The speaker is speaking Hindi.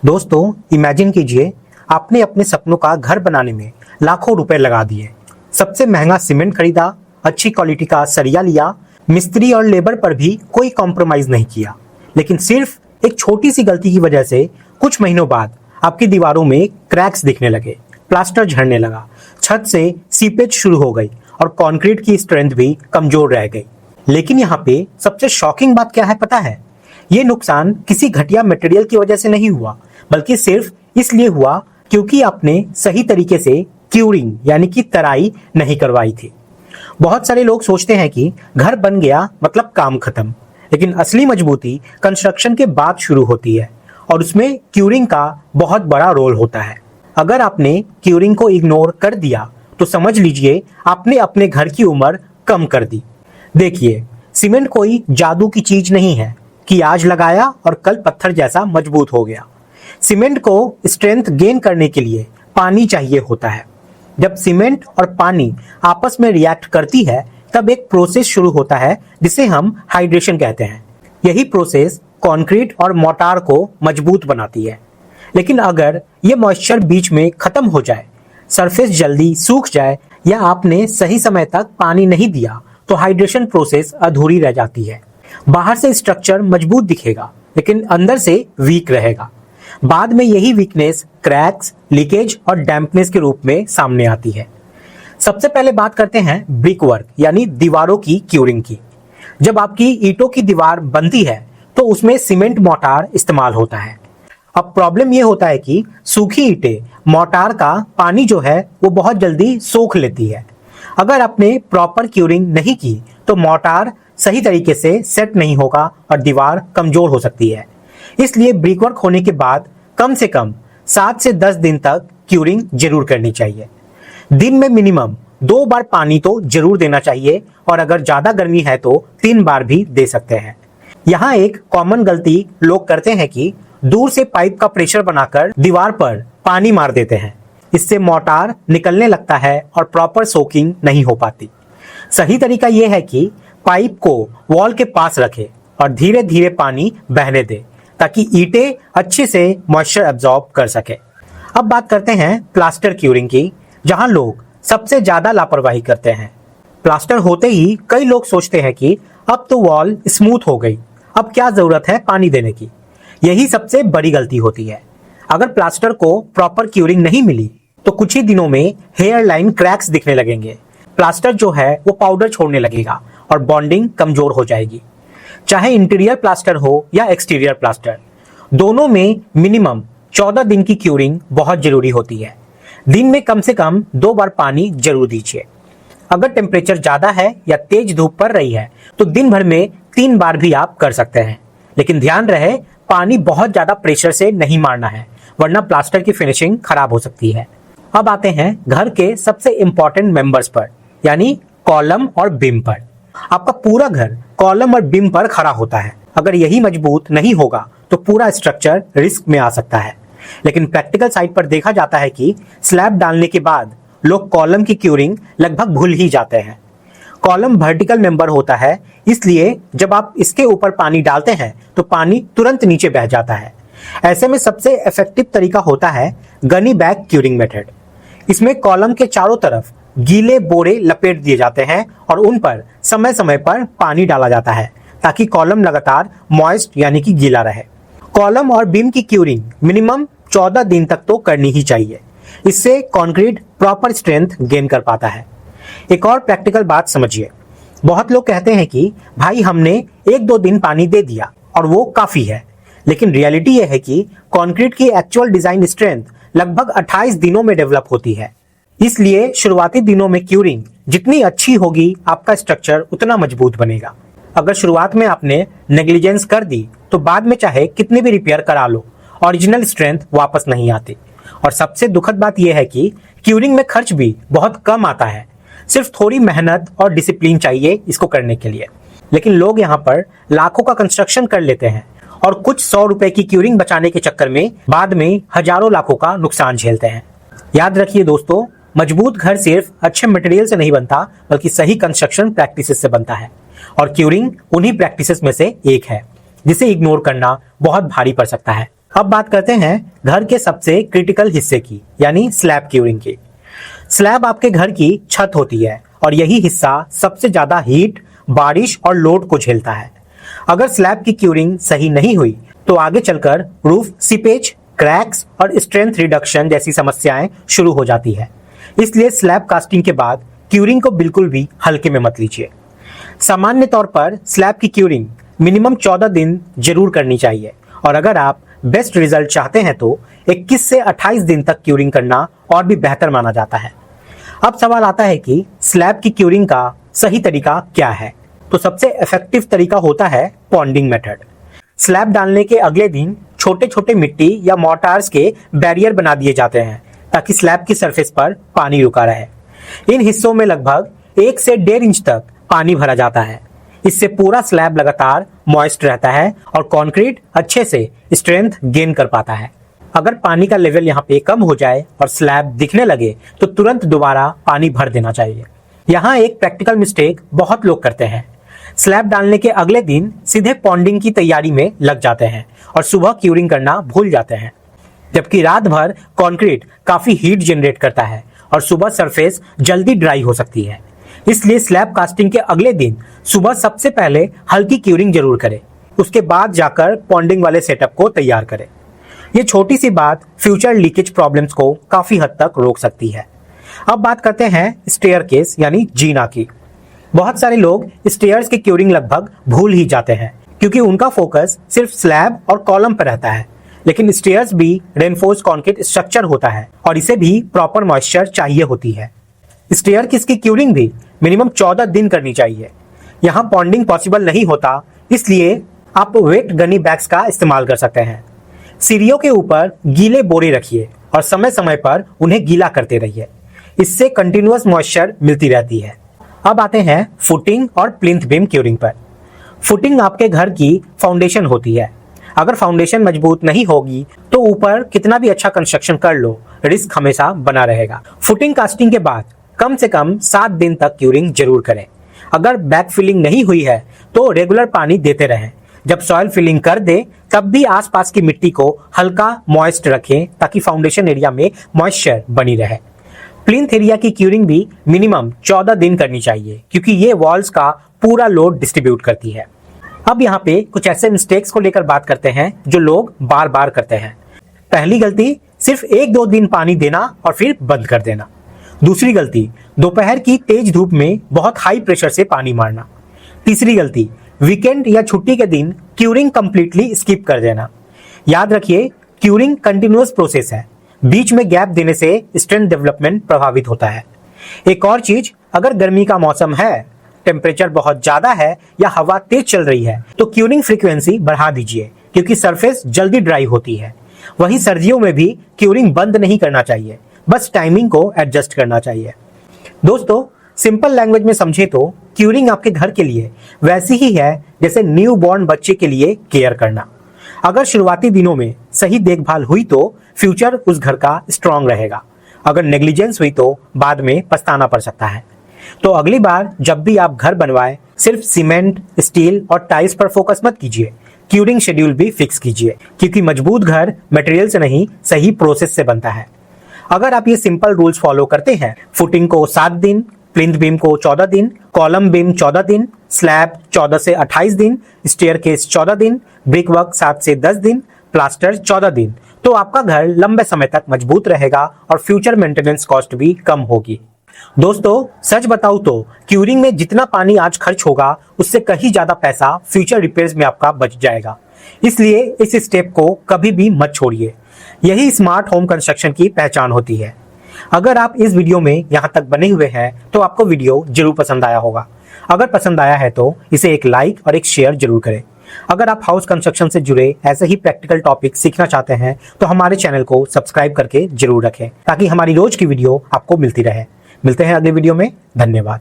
दोस्तों, इमेजिन कीजिए आपने अपने सपनों का घर बनाने में लाखों रुपए लगा दिए। सबसे महंगा सीमेंट खरीदा, अच्छी क्वालिटी का सरिया लिया, मिस्त्री और लेबर पर भी कोई कॉम्प्रोमाइज नहीं किया। लेकिन सिर्फ एक छोटी सी गलती की वजह से कुछ महीनों बाद आपकी दीवारों में क्रैक्स दिखने लगे, प्लास्टर झड़ने लगा, छत से सीपेज शुरू हो गई और कंक्रीट की स्ट्रेंथ भी कमजोर रह गई। लेकिन यहाँ पे सबसे शॉकिंग बात क्या है पता है? ये नुकसान किसी घटिया मटेरियल की वजह से नहीं हुआ, बल्कि सिर्फ इसलिए हुआ क्योंकि आपने सही तरीके से क्यूरिंग यानी कि तराई नहीं करवाई थी। बहुत सारे लोग सोचते हैं कि घर बन गया मतलब काम खत्म, लेकिन असली मजबूती कंस्ट्रक्शन के बाद शुरू होती है और उसमें क्यूरिंग का बहुत बड़ा रोल होता है। अगर आपने क्यूरिंग को इग्नोर कर दिया तो समझ लीजिए आपने अपने घर की उम्र कम कर दी। देखिए, सीमेंट कोई जादू की चीज नहीं है कि आज लगाया और कल पत्थर जैसा मजबूत हो गया। सीमेंट को स्ट्रेंथ गेन करने के लिए पानी चाहिए होता है। जब सीमेंट और पानी आपस में रिएक्ट करती है तब एक प्रोसेस शुरू होता है जिसे हम हाइड्रेशन कहते हैं। यही प्रोसेस कंक्रीट और मोर्टार को मजबूत बनाती है। लेकिन अगर ये मॉइस्चर बीच में खत्म हो जाए, सरफेस जल्दी सूख जाए या आपने सही समय तक पानी नहीं दिया तो हाइड्रेशन प्रोसेस अधूरी रह जाती है। बाहर से स्ट्रक्चर मजबूत दिखेगा लेकिन अंदर से वीक रहेगा। बाद में यही वीकनेस क्रैक्स, लीकेज और डैम्पनेस के रूप में सामने आती है। सबसे पहले बात करते हैं ब्रिक वर्क यानी दीवारों की क्यूरिंग की। जब आपकी ईंटों की दीवार बनती है तो उसमें सीमेंट मोर्टार इस्तेमाल होता है। अब प्रॉब्लम यह होता है कि सूखी ईंटें मोर्टार का पानी जो है वो बहुत जल्दी सोख लेती है। अगर आपने प्रॉपर क्यूरिंग नहीं की तो मोर्टार सही तरीके से सेट नहीं होगा और दीवार कमजोर हो सकती है। इसलिए ब्रिकवर्क होने के बाद कम से कम 7 से 10 दिन तक क्यूरिंग जरूर करनी चाहिए। दिन में मिनिमम 2 बार पानी तो जरूर देना चाहिए और अगर ज्यादा गर्मी है तो 3 बार भी दे सकते हैं। यहाँ एक कॉमन गलती लोग करते हैं कि दूर से पाइप का प्रेशर बनाकर दीवार पर पानी मार देते हैं। इससे मोर्टार निकलने लगता है और प्रॉपर सोकिंग नहीं हो पाती। सही तरीका यह है कि पाइप को वॉल के पास रखें और धीरे धीरे पानी बहने दे ताकि ईंटें अच्छे से मॉइस्चर एब्जॉर्ब कर सके। अब बात करते हैं प्लास्टर क्यूरिंग की, जहां लोग सबसे ज्यादा लापरवाही करते हैं। प्लास्टर होते ही कई लोग सोचते हैं कि अब तो वॉल स्मूथ हो गई, अब क्या जरूरत है पानी देने की। यही सबसे बड़ी गलती होती है। अगर प्लास्टर को प्रॉपर क्यूरिंग नहीं मिली तो कुछ ही दिनों में हेयर लाइन क्रैक्स दिखने लगेंगे। प्लास्टर जो है वो पाउडर छोड़ने लगेगा और बॉन्डिंग कमजोर हो जाएगी। चाहे इंटीरियर प्लास्टर हो या एक्सटीरियर प्लास्टर, दोनों में मिनिमम 14 दिन की क्यूरिंग बहुत जरूरी होती है। दिन में कम से कम 2 बार पानी जरूर दीजिए। अगर टेम्परेचर ज्यादा है या तेज धूप पड़ रही है तो दिन भर में 3 बार भी आप कर सकते हैं। लेकिन ध्यान रहे, पानी बहुत ज्यादा प्रेशर से नहीं मारना है, वरना प्लास्टर की फिनिशिंग खराब हो सकती है। अब आते हैं घर के सबसे इंपॉर्टेंट मेंबर्स पर, यानी कॉलम और बीम पर। आपका पूरा घर कॉलम और बीम पर खड़ा होता है। अगर यही मजबूत नहीं होगा तो पूरा स्ट्रक्चर रिस्क में आ सकता है। लेकिन प्रैक्टिकल साइड पर देखा जाता है कि स्लैब डालने के बाद लोग कॉलम की क्यूरिंग लगभग भूल ही जाते हैं। कॉलम वर्टिकल मेंबर होता है, इसलिए जब आप इसके ऊपर पानी डालते हैं तो पानी तुरंत नीचे बह जाता है। ऐसे में सबसे इफेक्टिव तरीका होता है गनी बैग क्यूरिंग मेथड। इसमें कॉलम के चारों तरफ गीले बोरे लपेट दिए जाते हैं और उन पर समय समय पर पानी डाला जाता है ताकि कॉलम लगातार मॉइस्ट यानी कि गीला रहे। कॉलम और बीम की क्यूरिंग मिनिमम 14 दिन तक तो करनी ही चाहिए। इससे कंक्रीट प्रॉपर स्ट्रेंथ गेन कर पाता है। एक और प्रैक्टिकल बात समझिए। बहुत लोग कहते हैं कि भाई हमने 1-2 दिन पानी दे दिया और वो काफी है, लेकिन रियलिटी यह है कि कंक्रीट की एक्चुअल डिजाइन स्ट्रेंथ लगभग 28 दिनों में डेवलप होती है। इसलिए शुरुआती दिनों में क्यूरिंग जितनी अच्छी होगी आपका स्ट्रक्चर उतना मजबूत बनेगा। अगर शुरुआत में आपने नेग्लिजेंस कर दी तो बाद में चाहे कितनी भी रिपेयर करा लो, ओरिजिनल स्ट्रेंथ वापस नहीं आती। और सबसे दुखद बात यह है कि क्यूरिंग में खर्च भी बहुत कम आता है। सिर्फ थोड़ी मेहनत और डिसिप्लिन चाहिए इसको करने के लिए। लेकिन लोग यहाँ पर लाखों का कंस्ट्रक्शन कर लेते हैं और कुछ 100 रुपए की क्यूरिंग बचाने के चक्कर में बाद में हजारों लाखों का नुकसान झेलते हैं। याद रखिए दोस्तों, मजबूत घर सिर्फ अच्छे मटेरियल से नहीं बनता, बल्कि सही कंस्ट्रक्शन प्रैक्टिसेस से बनता है। और क्यूरिंग उन्हीं प्रैक्टिसेस में से एक है जिसे इग्नोर करना बहुत भारी पड़ सकता है। अब बात करते हैं घर के सबसे क्रिटिकल हिस्से की, यानी स्लैब क्यूरिंग की। स्लैब आपके घर की छत होती है और यही हिस्सा सबसे ज्यादा हीट, बारिश और लोड को झेलता है। अगर स्लैब की क्यूरिंग सही नहीं हुई तो आगे चलकर रूफ सीपेज, क्रैक्स और स्ट्रेंथ रिडक्शन जैसी समस्याएं शुरू हो जाती है। इसलिए स्लैब कास्टिंग के बाद क्यूरिंग को बिल्कुल भी हल्के में मत लीजिए। सामान्य तौर पर स्लैब की क्यूरिंग मिनिमम 14 दिन जरूर करनी चाहिए और अगर आप बेस्ट रिजल्ट चाहते हैं तो 21 से 28 दिन तक क्यूरिंग करना और भी बेहतर माना जाता है। अब सवाल आता है कि स्लैब की क्यूरिंग का सही तरीका क्या है। तो सबसे इफेक्टिव तरीका होता है पॉन्डिंग मेथड। स्लैब डालने के अगले दिन छोटे छोटे मिट्टी या मोर्टार्स के बैरियर बना दिए जाते हैं ताकि स्लैब की सरफेस पर पानी रुका रहे। इन हिस्सों में लगभग 1 से 1.5 इंच तक पानी भरा जाता है। इससे पूरा स्लैब लगातार मॉइस्ट रहता है और कंक्रीट अच्छे से स्ट्रेंथ गेन कर पाता है। अगर पानी का लेवल यहाँ पे कम हो जाए और स्लैब दिखने लगे तो तुरंत दोबारा पानी भर देना चाहिए। यहाँ एक प्रैक्टिकल मिस्टेक बहुत लोग करते हैं। स्लैब डालने के अगले दिन सीधे पॉन्डिंग की तैयारी में लग जाते हैं और सुबह क्यूरिंग करना भूल जाते हैं, जबकि रात भर कंक्रीट काफी हीट जनरेट करता है और सुबह सरफेस जल्दी ड्राई हो सकती है। इसलिए स्लैब कास्टिंग के अगले दिन सुबह सबसे पहले हल्की क्यूरिंग जरूर करें, उसके बाद जाकर पॉन्डिंग वाले सेटअप को तैयार करें। ये छोटी सी बात फ्यूचर लीकेज प्रॉब्लम्स को काफी हद तक रोक सकती है। अब बात करते हैं स्टेयरकेस यानी जीना की। बहुत सारे लोग स्टेयर्स की क्यूरिंग लगभग भूल ही जाते हैं क्योंकि उनका फोकस सिर्फ स्लैब और कॉलम पर रहता है, लेकिन स्टेयर्स भी रेनफोर्स्ड कंक्रीट स्ट्रक्चर होता है और इसे भी प्रॉपर मॉइस्चर चाहिए होती है। स्टेयरकेस की क्यूरिंग भी मिनिमम 14 दिन करनी चाहिए। यहाँ पॉन्डिंग पॉसिबल नहीं होता, इसलिए आप वेट गनी बैग्स का इस्तेमाल कर सकते हैं। सीढ़ियों के ऊपर गीले बोरे रखिए और समय समय पर उन्हें गीला करते रहिए, इससे कंटिन्यूअस मॉइस्चर मिलती रहती है। अब आते हैं फुटिंग और प्लिंथ बीम क्यूरिंग पर। फुटिंग आपके घर की फाउंडेशन होती है। अगर फाउंडेशन मजबूत नहीं होगी तो ऊपर कितना भी अच्छा कंस्ट्रक्शन कर लो, रिस्क हमेशा बना रहेगा। फुटिंग कास्टिंग के बाद कम से कम 7 दिन तक क्यूरिंग जरूर करें। अगर बैक फिलिंग नहीं हुई है तो रेगुलर पानी देते रहें। जब सॉइल फिलिंग कर दे तब भी आसपास की मिट्टी को हल्का मॉइस्ट रखें ताकि फाउंडेशन एरिया में मॉइस्चर बनी रहे। प्लिंथ एरिया की क्यूरिंग भी मिनिमम 14 दिन करनी चाहिए क्योंकि ये वॉल्स का पूरा लोड डिस्ट्रीब्यूट करती है। अब यहाँ पे कुछ ऐसे मिस्टेक्स को लेकर बात करते हैं जो लोग बार बार करते हैं। पहली गलती, सिर्फ 1-2 दिन पानी देना और फिर बंद कर देना। दूसरी गलती, दोपहर की तेज धूप में बहुत हाई प्रेशर से पानी मारना। तीसरी गलती, वीकेंड या छुट्टी के दिन क्यूरिंग कंप्लीटली स्किप कर देना। याद रखिए, क्यूरिंग कंटिन्यूअस प्रोसेस है, बीच में गैप देने से स्ट्रेंथ डेवलपमेंट प्रभावित होता है। एक और चीज, अगर गर्मी का मौसम है, टेम्परेचर बहुत ज्यादा है या हवा तेज चल रही है तो क्यूरिंग फ्रीक्वेंसी बढ़ा दीजिए क्योंकि सरफेस जल्दी ड्राई होती है। वहीं सर्दियों में भी क्यूरिंग बंद नहीं करना चाहिए, बस टाइमिंग को एडजस्ट करना चाहिए। दोस्तों, सिंपल लैंग्वेज में समझे तो क्यूरिंग आपके घर के लिए वैसी ही है जैसे न्यू बॉर्न बच्चे के लिए केयर करना। अगर शुरुआती दिनों में सही देखभाल हुई तो फ्यूचर उस घर का स्ट्रांग रहेगा। अगर नेग्लिजेंस हुई तो बाद में पछताना पड़ सकता है। तो अगली बार जब भी आप घर बनवाएं, सिर्फ सीमेंट, स्टील और टाइल्स पर फोकस मत कीजिए, क्यूरिंग शेड्यूल भी फिक्स कीजिए क्योंकि मजबूत घर मटेरियल से नहीं, सही प्रोसेस से बनता है। अगर आप ये सिंपल रूल्स फॉलो करते हैं, फुटिंग को 7 दिन, प्लिंथ बीम को 14 दिन, कॉलम बीम 14 दिन, स्लैब 14 से 28 दिन, स्टेयरकेस 14 दिन, ब्रिक वर्क 7 से 10 दिन, प्लास्टर 14 दिन, तो आपका घर लंबे समय तक मजबूत रहेगा और फ्यूचर मेंटेनेंस कॉस्ट भी कम होगी। दोस्तों, सच बताऊं तो क्यूरिंग में जितना पानी आज खर्च होगा उससे कहीं ज्यादा पैसा फ्यूचर रिपेयर्स में आपका बच जाएगा। इसलिए इस स्टेप को कभी भी मत छोड़िए। यही स्मार्ट होम कंस्ट्रक्शन की पहचान होती है। अगर आप इस वीडियो में यहाँ तक बने हुए हैं तो आपको वीडियो जरूर पसंद आया होगा। अगर पसंद आया है तो इसे एक लाइक और एक शेयर जरूर करें। अगर आप हाउस कंस्ट्रक्शन से जुड़े ऐसे ही प्रैक्टिकल टॉपिक सीखना चाहते हैं तो हमारे चैनल को सब्सक्राइब करके जरूर रखें ताकि हमारी रोज की वीडियो आपको मिलती रहे। मिलते हैं अगले वीडियो में। धन्यवाद।